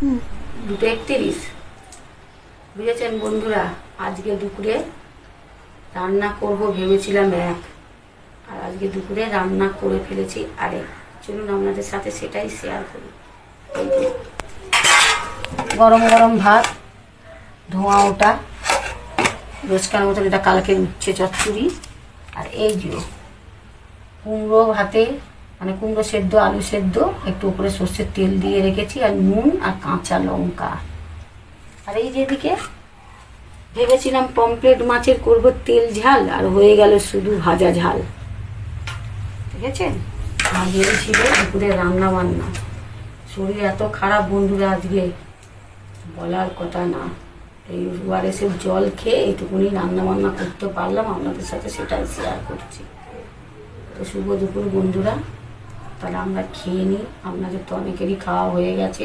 2:31। বুঝেছেন বন্ধুরা, আজকে দুপুরে রান্না করব ভেবেছিলাম এক, আর আজকে দুপুরে রান্না করে ফেলেছি আরেক। চলুন আপনাদের সাথে সেটাই শেয়ার করি। এই যে গরম গরম ভাত, ধোঁয়া ওটা রোজকার মতন, এটা কালকে উচ্ছে চচ্চড়ি। আর এই যে কুমড়ো ভাতে, মানে কুমড়ো সেদ্ধ, আলু সেদ্ধ, একটু উপরে সর্ষের তেল দিয়ে রেখেছি, আর নুন আর কাঁচা লঙ্কা। আর এই যেদিকে ভেবেছিলাম পমফ্রেট মাছের করবো তেল ঝাল, আর হয়ে গেল শুধু ভাজা ঝাল। ঠিক আছে, আর ছিল দুপুরে রান্না বান্না। শরীর এত খারাপ বন্ধুরা আজকে বলার কথা না। এই ওআরএসের জল খেয়ে এইটুকুনি রান্না বান্না করতে পারলাম, আপনাদের সাথে সেটাই শেয়ার করছি। তো শুভ দুপুর বন্ধুরা, তাহলে আমরা খেয়ে নিই। আপনাদের তো অনেকেরই খাওয়া হয়ে গেছে।